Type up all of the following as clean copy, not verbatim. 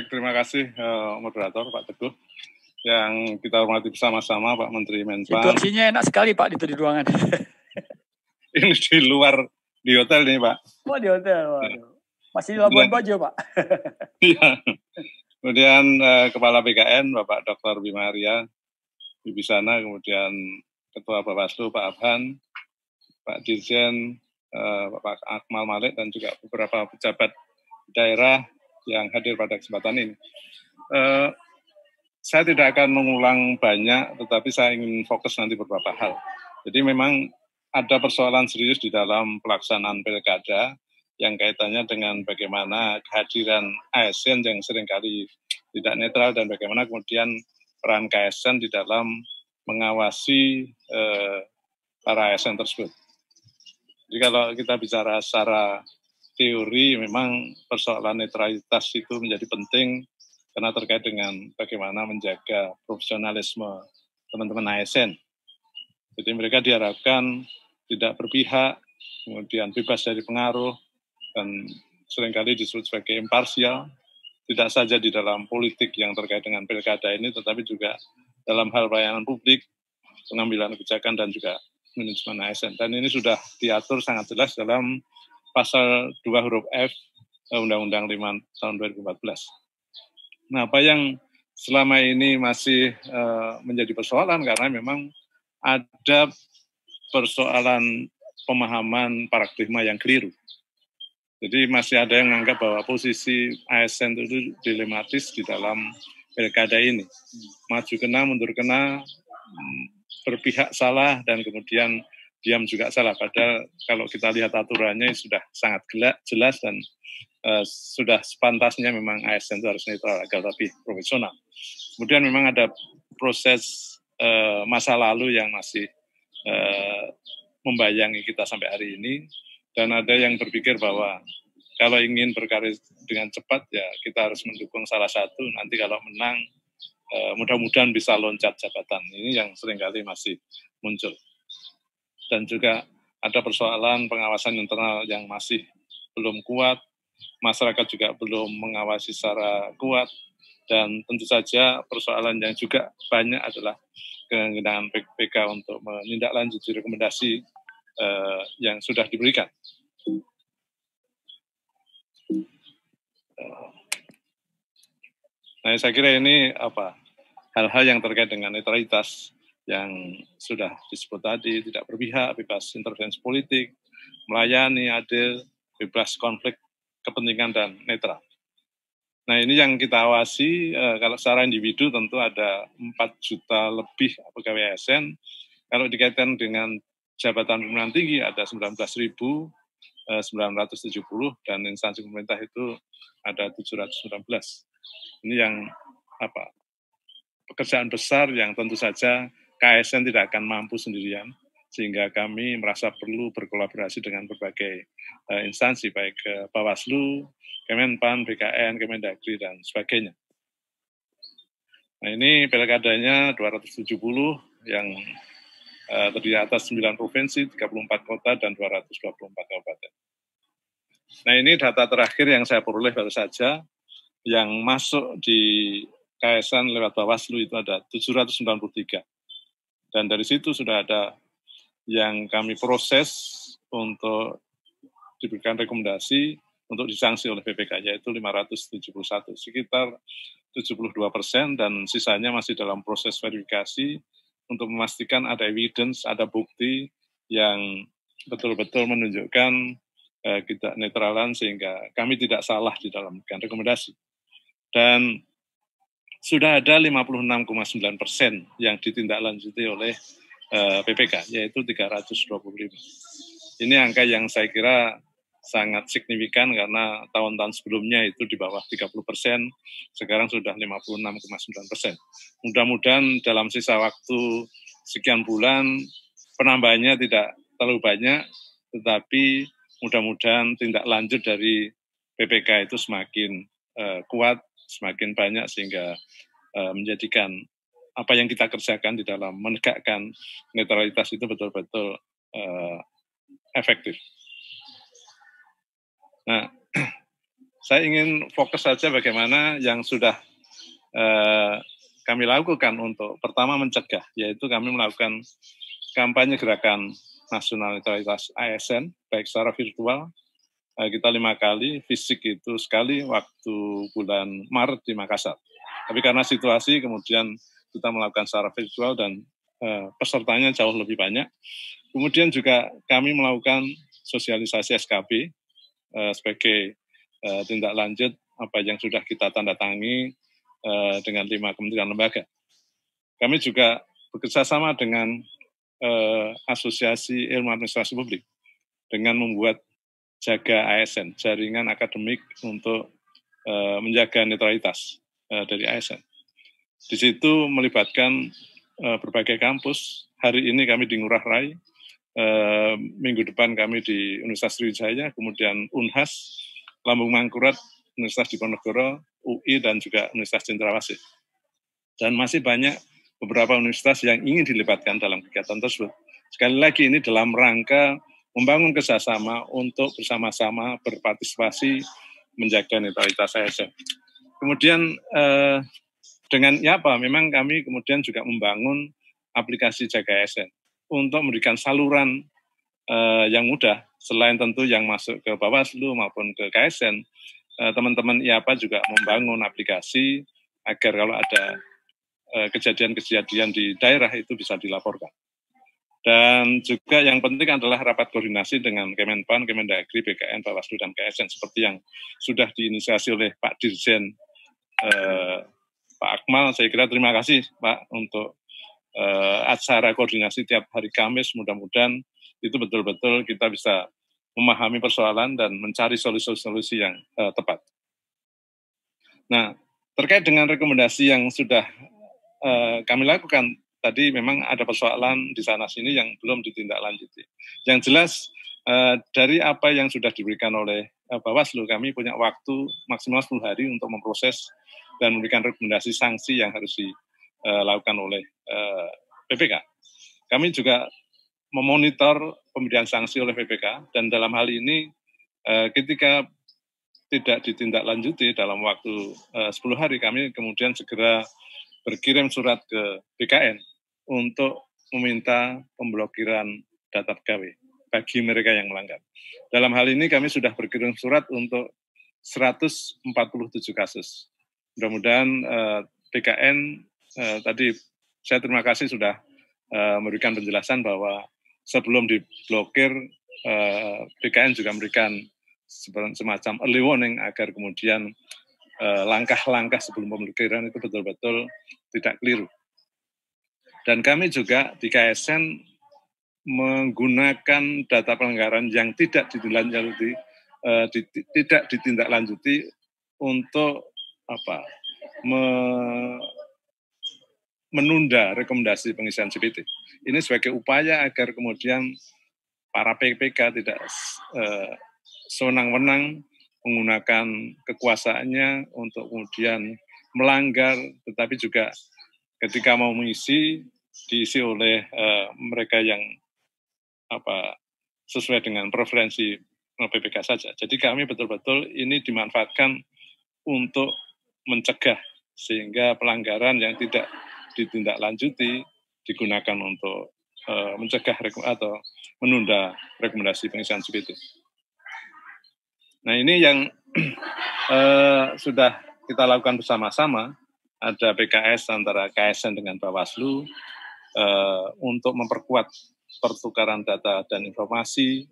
Baik, terima kasih moderator Pak Teguh. Yang kita hormati bersama-sama Pak Menteri Menpan. Situasinya enak sekali Pak di ruangan. Ini di luar, di hotel nih Pak. Oh di hotel, waduh. Masih di Labuan Bajo Pak. Iya. Kemudian Kepala BKN Bapak Dr. Bima Arya Wibisana, kemudian Ketua Bawaslu Pak Abhan, Pak Dirjen Bapak Akmal Malik, dan juga beberapa pejabat daerah yang hadir pada kesempatan ini. Saya tidak akan mengulang banyak, tetapi saya ingin fokus nanti beberapa hal. Jadi memang ada persoalan serius di dalam pelaksanaan pilkada yang kaitannya dengan bagaimana kehadiran ASN yang seringkali tidak netral dan bagaimana kemudian peran KSN di dalam mengawasi para ASN tersebut. Jadi kalau kita bicara secara teori, memang persoalan netralitas itu menjadi penting karena terkait dengan bagaimana menjaga profesionalisme teman-teman ASN. Jadi mereka diharapkan tidak berpihak, kemudian bebas dari pengaruh, dan seringkali disebut sebagai imparsial, tidak saja di dalam politik yang terkait dengan pilkada ini, tetapi juga dalam hal pelayanan publik, pengambilan kebijakan, dan juga manajemen ASN. Dan ini sudah diatur sangat jelas dalam pasal 2 huruf F Undang-Undang 5 tahun 2014. Nah, apa yang selama ini masih menjadi persoalan karena memang ada persoalan pemahaman paradigma yang keliru. Jadi masih ada yang menganggap bahwa posisi ASN itu dilematis di dalam pilkada ini. Maju kena, mundur kena, berpihak salah, dan kemudian diam juga salah. Padahal kalau kita lihat aturannya sudah sangat jelas dan sudah sepantasnya memang ASN itu harus netral agar lebih profesional. Kemudian memang ada proses masa lalu yang masih membayangi kita sampai hari ini, dan ada yang berpikir bahwa kalau ingin berkarir dengan cepat ya kita harus mendukung salah satu, nanti kalau menang mudah-mudahan bisa loncat jabatan. Ini yang seringkali masih muncul. Dan juga ada persoalan pengawasan internal yang masih belum kuat, masyarakat juga belum mengawasi secara kuat, dan tentu saja persoalan yang juga banyak adalah kewenangan PPK untuk menindaklanjuti rekomendasi yang sudah diberikan. Nah, saya kira ini hal-hal yang terkait dengan netralitas yang sudah disebut tadi, tidak berpihak, bebas intervensi politik, melayani, adil, bebas konflik kepentingan, dan netral. Nah, ini yang kita awasi. Kalau secara individu tentu ada 4 juta lebih pegawai ASN. Kalau dikaitkan dengan jabatan pimpinan tinggi ada 19.970 dan instansi pemerintah itu ada 719. Ini yang pekerjaan besar yang tentu saja KSN tidak akan mampu sendirian, sehingga kami merasa perlu berkolaborasi dengan berbagai instansi, baik Bawaslu, Kemenpan, BKN, Kemendagri, dan sebagainya. Nah, ini pilkadanya 270 yang terdiri atas 9 provinsi, 34 kota, dan 224 kabupaten. Nah, ini data terakhir yang saya peroleh baru saja, yang masuk di KSN lewat Bawaslu itu ada 793. Dan dari situ sudah ada yang kami proses untuk diberikan rekomendasi untuk disanksi oleh BPK, yaitu 571, sekitar 72%, dan sisanya masih dalam proses verifikasi untuk memastikan ada evidence, ada bukti yang betul-betul menunjukkan kita netralan sehingga kami tidak salah di dalam memberikan rekomendasi. Dan sudah ada 56,9% yang ditindaklanjuti oleh BPK, yaitu 325. Ini angka yang saya kira sangat signifikan karena tahun-tahun sebelumnya itu di bawah 30%, sekarang sudah 56,9%. Mudah-mudahan dalam sisa waktu sekian bulan penambahannya tidak terlalu banyak, tetapi mudah-mudahan tindak lanjut dari BPK itu semakin kuat, semakin banyak, sehingga menjadikan apa yang kita kerjakan di dalam menegakkan netralitas itu betul-betul efektif. Nah, saya ingin fokus saja bagaimana yang sudah kami lakukan untuk pertama mencegah, yaitu kami melakukan kampanye gerakan nasional netralitas ASN, baik secara virtual, kita 5 kali, fisik itu sekali waktu bulan Maret di Makassar. Tapi karena situasi kemudian kita melakukan secara virtual dan pesertanya jauh lebih banyak. Kemudian juga kami melakukan sosialisasi SKB sebagai tindak lanjut apa yang sudah kita tanda tangi dengan 5 kementerian lembaga. Kami juga bekerjasama dengan Asosiasi Ilmu Administrasi Publik dengan membuat Jaga ASN, jaringan akademik untuk menjaga netralitas dari ASN. Di situ melibatkan berbagai kampus. Hari ini kami di Ngurah Rai, minggu depan kami di Universitas Sriwijaya, kemudian Unhas, Lambung Mangkurat, Universitas Diponegoro, UI, dan juga Universitas Cendrawasih. Dan masih banyak beberapa universitas yang ingin dilibatkan dalam kegiatan tersebut. Sekali lagi ini dalam rangka membangun kerjasama untuk bersama-sama berpartisipasi menjaga netralitas ASN. Kemudian dengan ya apa, memang kami kemudian juga membangun aplikasi Jaga ASN untuk memberikan saluran yang mudah, selain tentu yang masuk ke Bawaslu maupun ke KSN, teman-teman IAPA juga membangun aplikasi agar kalau ada kejadian-kejadian di daerah itu bisa dilaporkan. Dan juga yang penting adalah rapat koordinasi dengan Kemenpan, Kemendagri, BKN, Bawaslu, dan KSN seperti yang sudah diinisiasi oleh Pak Dirjen Pak Akmal. Saya kira terima kasih Pak untuk acara koordinasi tiap hari Kamis. Mudah-mudahan itu betul-betul kita bisa memahami persoalan dan mencari solusi-solusi yang tepat. Nah, terkait dengan rekomendasi yang sudah kami lakukan, tadi memang ada persoalan di sana-sini yang belum ditindaklanjuti. Yang jelas dari apa yang sudah diberikan oleh Bawaslu, kami punya waktu maksimal 10 hari untuk memproses dan memberikan rekomendasi sanksi yang harus dilakukan oleh PPK. Kami juga memonitor pemberian sanksi oleh PPK, dan dalam hal ini ketika tidak ditindaklanjuti dalam waktu 10 hari, kami kemudian segera berkirim surat ke BKN untuk meminta pemblokiran data pegawai bagi mereka yang melanggar. Dalam hal ini kami sudah berkirim surat untuk 147 kasus. Mudah-mudahan BKN tadi saya terima kasih sudah memberikan penjelasan bahwa sebelum diblokir BKN juga memberikan semacam early warning agar kemudian langkah-langkah sebelum pemblokiran itu betul-betul tidak keliru. Dan kami juga di KSN menggunakan data pelanggaran yang tidak ditindaklanjuti untuk menunda rekomendasi pengisian CPT. Ini sebagai upaya agar kemudian para PPK tidak sewenang-wenang menggunakan kekuasaannya untuk kemudian melanggar, tetapi juga ketika mau mengisi, diisi oleh mereka yang sesuai dengan preferensi PPK saja. Jadi kami betul-betul ini dimanfaatkan untuk mencegah sehingga pelanggaran yang tidak ditindaklanjuti digunakan untuk mencegah atau menunda rekomendasi pengisian CPT. Nah ini yang sudah kita lakukan bersama-sama, ada PKS antara KSN dengan Bawaslu untuk memperkuat pertukaran data dan informasi,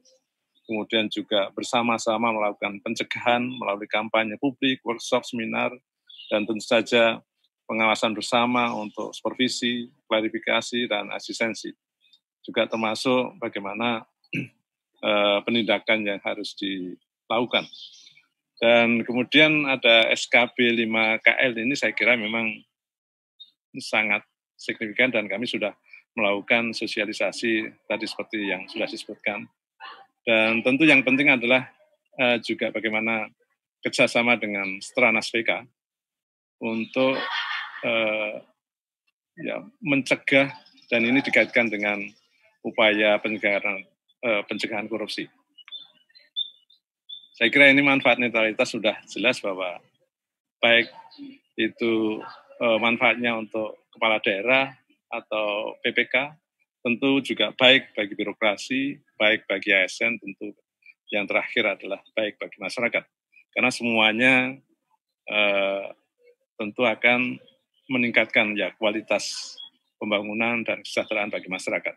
kemudian juga bersama-sama melakukan pencegahan melalui kampanye publik, workshop, seminar, dan tentu saja pengawasan bersama untuk supervisi, klarifikasi, dan asistensi. Juga termasuk bagaimana penindakan yang harus dilakukan. Dan kemudian ada SKB 5KL ini saya kira memang sangat signifikan dan kami sudah melakukan sosialisasi tadi seperti yang sudah disebutkan. Dan tentu yang penting adalah juga bagaimana kerjasama dengan Stranas VK untuk mencegah, dan ini dikaitkan dengan upaya pencegahan korupsi. Saya kira ini manfaat netralitas sudah jelas bahwa baik itu manfaatnya untuk kepala daerah atau PPK, tentu juga baik bagi birokrasi, baik bagi ASN, tentu yang terakhir adalah baik bagi masyarakat. Karena semuanya tentu akan meningkatkan ya kualitas pembangunan dan kesejahteraan bagi masyarakat.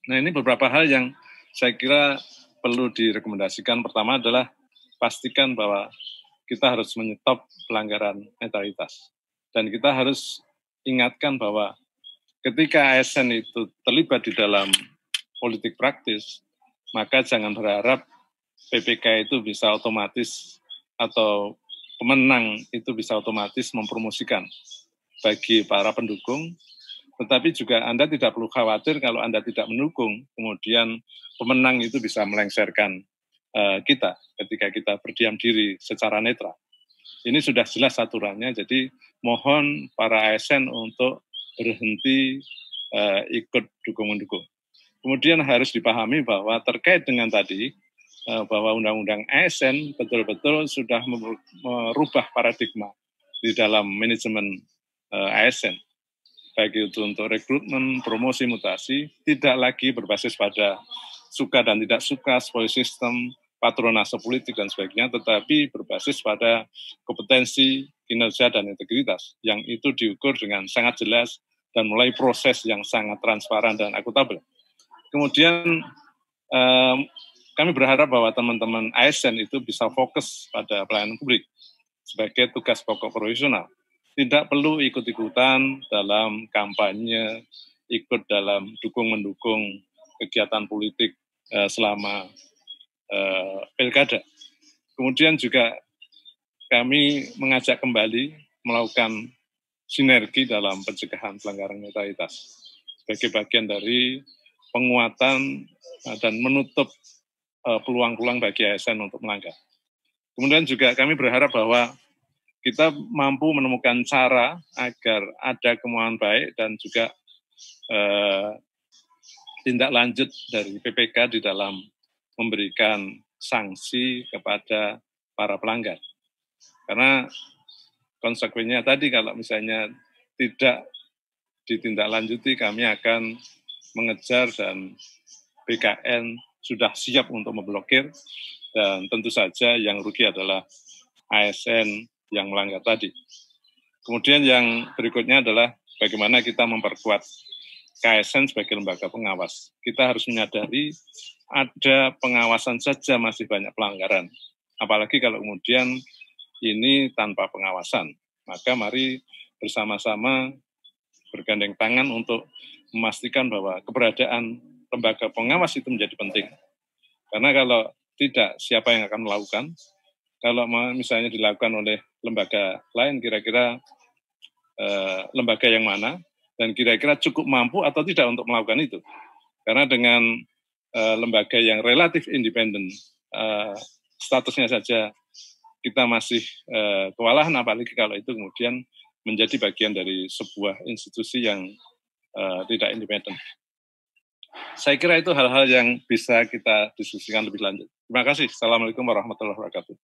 Nah, ini beberapa hal yang saya kira perlu direkomendasikan. Pertama adalah pastikan bahwa kita harus menyetop pelanggaran netralitas. Dan kita harus ingatkan bahwa ketika ASN itu terlibat di dalam politik praktis, maka jangan berharap PPK itu bisa otomatis atau pemenang itu bisa otomatis mempromosikan bagi para pendukung, tetapi juga Anda tidak perlu khawatir kalau Anda tidak mendukung, kemudian pemenang itu bisa melengsarkan kita ketika kita berdiam diri secara netral. Ini sudah jelas aturannya, jadi mohon para ASN untuk berhenti ikut dukung-mendukung. Kemudian harus dipahami bahwa terkait dengan tadi, bahwa Undang-Undang ASN betul-betul sudah merubah paradigma di dalam manajemen ASN. Baik itu untuk rekrutmen, promosi, mutasi, tidak lagi berbasis pada suka dan tidak suka, spoil system, patronase politik, dan sebagainya, tetapi berbasis pada kompetensi, kinerja, dan integritas, yang itu diukur dengan sangat jelas dan mulai proses yang sangat transparan dan akuntabel. Kemudian kami berharap bahwa teman-teman ASN itu bisa fokus pada pelayanan publik sebagai tugas pokok profesional. Tidak perlu ikut-ikutan dalam kampanye, ikut dalam dukung-mendukung kegiatan politik selama pilkada. Kemudian juga kami mengajak kembali melakukan sinergi dalam pencegahan pelanggaran netralitas sebagai bagian dari penguatan dan menutup peluang-peluang bagi ASN untuk melanggar. Kemudian juga kami berharap bahwa kita mampu menemukan cara agar ada kemauan baik dan juga tindak lanjut dari PPK di dalam memberikan sanksi kepada para pelanggar. Karena konsekuensinya tadi kalau misalnya tidak ditindaklanjuti, kami akan mengejar dan BKN sudah siap untuk memblokir, dan tentu saja yang rugi adalah ASN yang melanggar tadi. Kemudian yang berikutnya adalah bagaimana kita memperkuat KSN sebagai lembaga pengawas. Kita harus menyadari ada pengawasan saja masih banyak pelanggaran. Apalagi kalau kemudian ini tanpa pengawasan. Maka mari bersama-sama bergandeng tangan untuk memastikan bahwa keberadaan lembaga pengawas itu menjadi penting. Karena kalau tidak, siapa yang akan melakukan? Kalau misalnya dilakukan oleh lembaga lain, kira-kira lembaga yang mana? Dan kira-kira cukup mampu atau tidak untuk melakukan itu? Karena dengan lembaga yang relatif independen, statusnya saja kita masih kewalahan, apalagi kalau itu kemudian menjadi bagian dari sebuah institusi yang tidak independen. Saya kira itu hal-hal yang bisa kita diskusikan lebih lanjut. Terima kasih. Assalamualaikum warahmatullahi wabarakatuh.